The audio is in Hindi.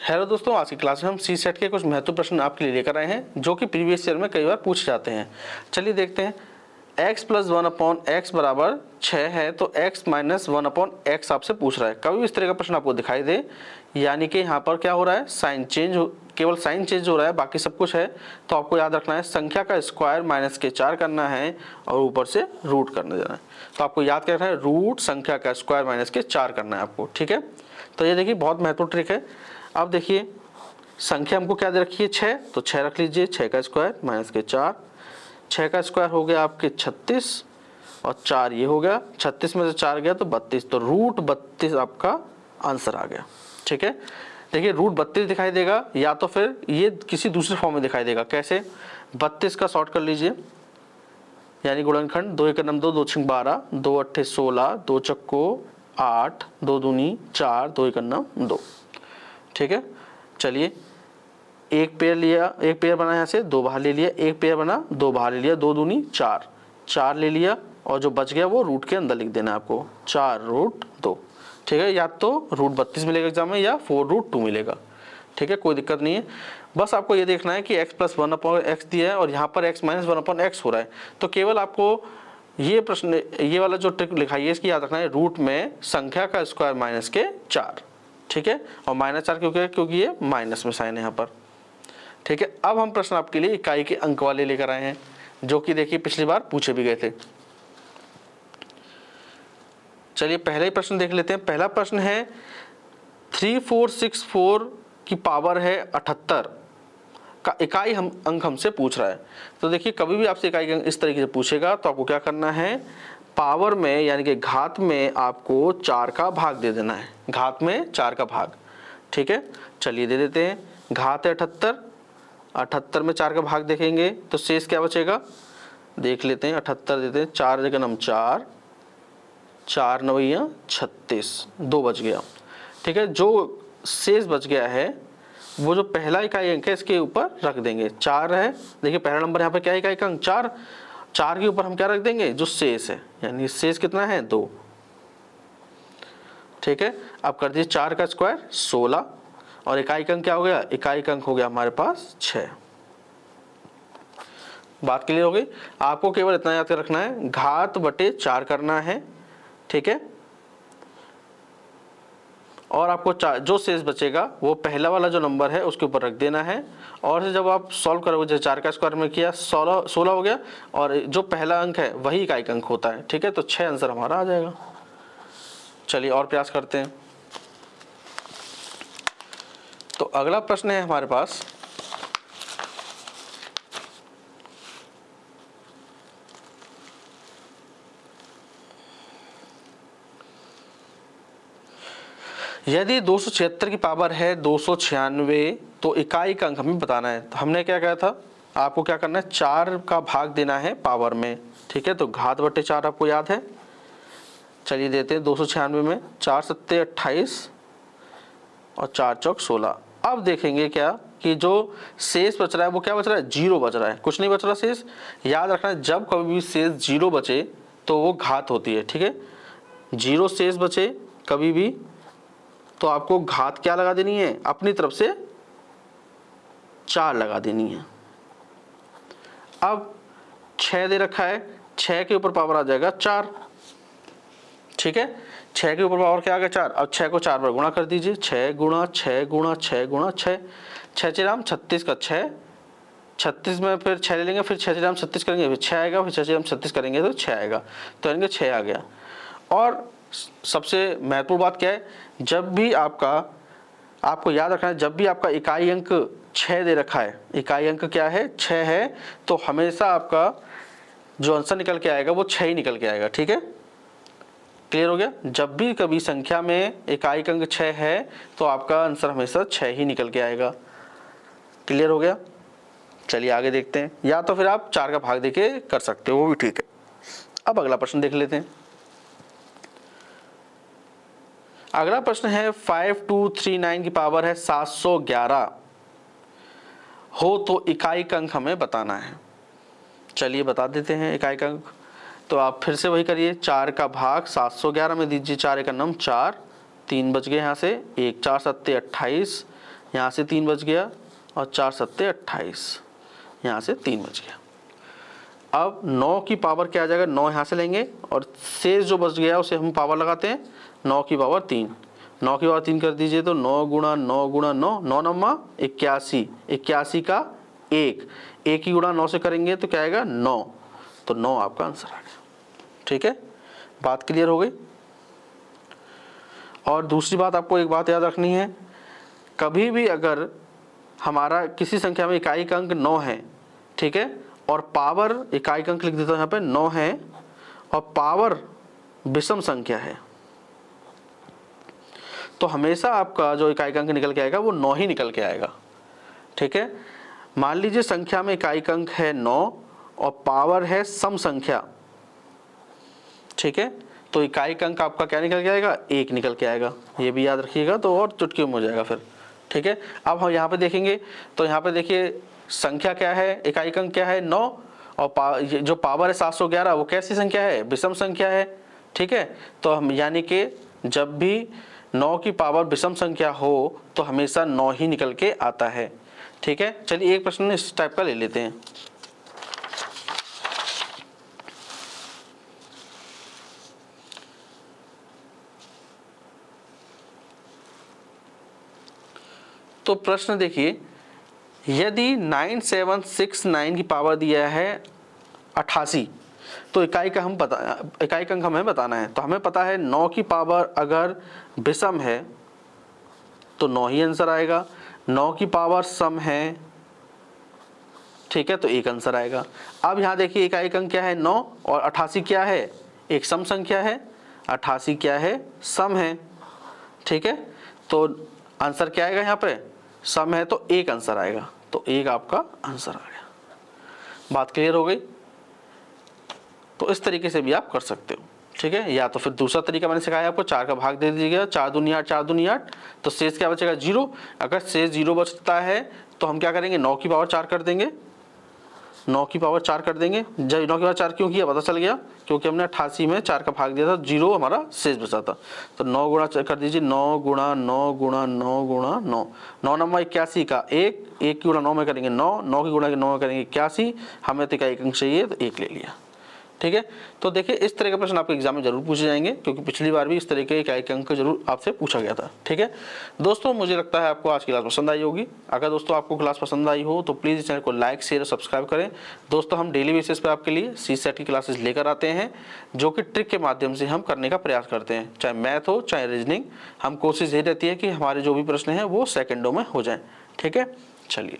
हेलो दोस्तों, आज की क्लास में हम सी सेट के कुछ महत्वपूर्ण प्रश्न आपके लिए लेकर आए हैं जो कि प्रीवियस ईयर में कई बार पूछे जाते हैं। चलिए देखते हैं। x + 1/x बराबर 6 है तो x - 1/x आपसे पूछ रहा है। कभी भी इस तरह का प्रश्न आपको दिखाई दे, यानी कि यहाँ पर क्या हो रहा है, साइन चेंज केवल साइन चेंज हो रहा है, बाकी सब कुछ है। तो आपको याद रखना है संख्या का स्क्वायर माइनस के 4 करना है और ऊपर से रूट करने देना है। तो आपको याद क्या रखना है, रूट संख्या का स्क्वायर माइनस के 4 करना है आपको। ठीक है, तो ये देखिए बहुत महत्वपूर्ण ट्रिक है। अब देखिए संख्या हमको क्या दे रखी है, 6, तो 6 रख लीजिए। 6 का स्क्वायर माइनस के 4, 6 का स्क्वायर हो गया आपके 36 और 4 ये हो गया। 36 में से 4 गया तो 32, तो रूट 32 आपका आंसर आ गया। ठीक है, देखिए रूट 32 दिखाई देगा या तो फिर ये किसी दूसरे फॉर्म में दिखाई देगा। कैसे, 32 का शॉर्ट कर लीजिए, यानी गुणनखंड 2 × 9 2, 2 × 6 12, 2 × 8 16, 2 चक्को 8, 2 दूनी 4, 2 × 9 2। ठीक है, चलिए एक पेयर लिया, एक पेयर बना यहाँ से, 2 बाहर ले लिया, एक पेयर बना, 2 बाहर ले लिया, 2 दूनी 4, 4 ले लिया और जो बच गया वो रूट के अंदर लिख देना है आपको, 4√2। ठीक है, या तो रूट 32 मिलेगा एग्जाम में या 4√2 मिलेगा। ठीक है, कोई दिक्कत नहीं है। बस आपको ये देखना है कि x + 1/x दिया है और यहाँ पर x - 1/x हो रहा है। तो केवल आपको ये प्रश्न, ये वाला जो ट्रिक लिखाई है इसकी याद रखना है, रूट में संख्या का स्क्वायर माइनस के 4। ठीक है, और -4 क्योंकि ये माइनस में साइन है यहाँ पर। ठीक है, अब हम प्रश्न आपके लिए इकाई के अंक वाले लेकर आए हैं जो कि देखिए पिछली बार पूछे भी गए थे। चलिए पहला ही प्रश्न देख लेते हैं। पहला प्रश्न है 3464 की पावर है 78 का इकाई अंक हमसे पूछ रहा है। तो देखिए कभी भी आपसे इकाई अंक इस तरीके से पूछेगा तो आपको क्या करना है, पावर में यानी कि घात में आपको 4 का भाग दे देना है, घात में 4 का भाग। ठीक है, चलिए दे देते हैं। घात है 78, 78 में 4 का भाग देखेंगे तो शेष क्या बचेगा, देख लेते हैं। 78 देते हैं, 4 जगह हम 4, 4 9 36, 2 बच गया। ठीक है, जो शेष बच गया है वो जो पहला इकाई अंक है इसके ऊपर रख देंगे। 4 है, देखिए पहला नंबर यहाँ पे क्या इकाई का अंक 4, 4 के ऊपर हम क्या रख देंगे, जो शेष है, यानी शेष कितना है 2। ठीक है, अब कर दीजिए 4 का स्क्वायर 16 और इकाई अंक क्या हो गया, इकाई अंक हो गया हमारे पास 6। बात क्लियर हो गई। आपको केवल इतना याद रखना है, घात बटे 4 करना है। ठीक है, और आपको जो शेष बचेगा वो पहला वाला जो नंबर है उसके ऊपर रख देना है। और जब आप सॉल्व करोगे, जैसे 4 का स्क्वायर में किया 16 हो गया और जो पहला अंक है वही इकाई अंक होता है। ठीक है, तो 6 आंसर हमारा आ जाएगा। चलिए और प्रयास करते हैं। तो अगला प्रश्न है हमारे पास, यदि 276 की पावर है 296 तो इकाई का अंक हमें बताना है। तो हमने क्या कहा था, आपको क्या करना है, 4 का भाग देना है पावर में। ठीक है, तो घात बटे 4 आपको याद है। चलिए देते हैं 296 में 4 × 7 = 28 और 4 × 4 = 16। अब देखेंगे क्या कि जो शेष बच रहा है वो क्या बच रहा है, 0 बच रहा है, कुछ नहीं बच रहा शेष। याद रखना है जब कभी भी शेष 0 बचे तो वो घात होती है। ठीक है, 0 शेष बचे कभी भी तो आपको घात क्या लगा देनी है, अपनी तरफ से 4 लगा देनी है। अब 6 दे रखा है, 6 के ऊपर पावर आ जाएगा 4। ठीक है, 6 के ऊपर पावर क्या आ गया 4। अब 6 को 4 बार गुणा कर दीजिए, 6 × 6 × 6 × 6, 6 4 36 का 6, 36 में फिर 6 ले लेंगे, फिर 6 4 36 करेंगे, फिर 6 आएगा, फिर 6 4 36 करेंगे तो 6 आएगा, तो यानी 6 आ गया। और सबसे महत्वपूर्ण बात क्या है, जब भी आपको याद रखना है, जब भी आपका इकाई अंक 6 दे रखा है, इकाई अंक क्या है 6 है, तो हमेशा आपका जो आंसर निकल के आएगा वो 6 ही निकल के आएगा। ठीक है, क्लियर हो गया। जब भी कभी संख्या में इकाई अंक 6 है तो आपका आंसर हमेशा 6 ही निकल के आएगा। क्लियर हो गया। चलिए आगे देखते हैं, या तो फिर आप 4 का भाग देके कर सकते हो, वो भी ठीक है। अब अगला प्रश्न देख लेते हैं। अगला प्रश्न है 5239 की पावर है 711 हो तो इकाई का अंक हमें बताना है। चलिए बता देते हैं इकाई का अंक। तो आप फिर से वही करिए, 4 का भाग 711 में दीजिए, 4 × 9 4, 3 बच गए यहाँ से, 1 4 7 28, यहाँ से 3 बच गया और 4 सत्ते 28, यहाँ से 3 बच गया। अब 9 की पावर क्या आ जाएगा, 9 यहाँ से लेंगे और शेष जो बच गया उसे हम पावर लगाते हैं, 9 की पावर 3, 9 की पावर 3 कर दीजिए तो 9 गुणा 9 गुणा 9, 9 नम्मा 81, 81 का 1, 1 की गुणा 9 से करेंगे तो क्या आएगा 9, तो 9 आपका आंसर आ गया। ठीक है, बात क्लियर हो गई। और दूसरी बात, आपको एक बात याद रखनी है, कभी भी अगर हमारा किसी संख्या में इकाई का अंक 9 है, ठीक है, और पावर, इकाई का अंक लिख देता हूँ यहाँ पे 9 है और पावर विषम संख्या है, तो हमेशा आपका जो इकाई का अंक निकल के आएगा वो 9 ही निकल के आएगा। ठीक है, मान लीजिए संख्या में इकाई का अंक है 9 और पावर है सम संख्या, ठीक है, तो इकाई का अंक आपका क्या निकल के आएगा, 1 निकल के आएगा। ये भी याद रखिएगा तो और चुटकी में हो जाएगा फिर। ठीक है, अब हम यहाँ पे देखेंगे तो यहाँ पे देखिए संख्या क्या है, इकाई का अंक क्या है 9 और जो पावर है 711 वो कैसी संख्या है, विषम संख्या है। ठीक है, तो हम यानी कि जब भी 9 की पावर विषम संख्या हो तो हमेशा 9 ही निकल के आता है। ठीक है, चलिए एक प्रश्न इस टाइप का ले लेते हैं। तो प्रश्न देखिए, यदि 9769 की पावर दिया है 88, तो इकाई का अंक हमें बताना है। तो हमें पता है 9 की पावर अगर विषम है तो 9 ही आंसर आएगा, 9 की पावर सम है, ठीक है, तो 1 आंसर आएगा। अब यहाँ देखिए इकाई का अंक क्या है 9 और 88 क्या है, एक सम संख्या है, 88 क्या है, सम है। ठीक है, तो आंसर क्या आएगा, यहाँ पे सम है तो 1 आंसर आएगा, तो 1 आपका आंसर आ गया। बात क्लियर हो गई। तो इस तरीके से भी आप कर सकते हो। ठीक है, या तो फिर दूसरा तरीका मैंने सिखाया आपको, 4 का भाग दे दीजिएगा, 4 दूनी 8, 4 दूनी 8, तो शेष क्या बचेगा 0। अगर शेष 0 बचता है तो हम क्या करेंगे, 9 की पावर 4 कर देंगे, 9 की पावर 4 कर देंगे। जब 9 की पावर 4 क्यों किया पता चल गया, क्योंकि हमने 88 में 4 का भाग दिया था, 0 हमारा शेष बचा था। तो 9 गुणा कर दीजिए, 9 गुणा 9 गुणा 9 गुणा 9, 9 नंबर 81 का 1, 1 की गुणा 9 में करेंगे 9, 9 की गुणा 9 में करेंगे 81, हमें तो इकाई अंक चाहिए तो 1 ले लिया। ठीक है, तो देखिए इस तरह के प्रश्न आपके एग्जाम में जरूर पूछे जाएंगे, क्योंकि पिछली बार भी इस तरह के इकाई के अंक जरूर आपसे पूछा गया था। ठीक है दोस्तों, मुझे लगता है आपको आज की क्लास पसंद आई होगी। अगर दोस्तों आपको क्लास पसंद आई हो तो प्लीज़ इस चैनल को लाइक शेयर और सब्सक्राइब करें। दोस्तों हम डेली बेसिस पर आपके लिए CSET की क्लासेस लेकर आते हैं, जो कि ट्रिक के माध्यम से हम करने का प्रयास करते हैं, चाहे मैथ हो चाहे रीजनिंग। हम कोशिश यही रहती है कि हमारे जो भी प्रश्न हैं वो सेकेंडों में हो जाएँ। ठीक है, चलिए।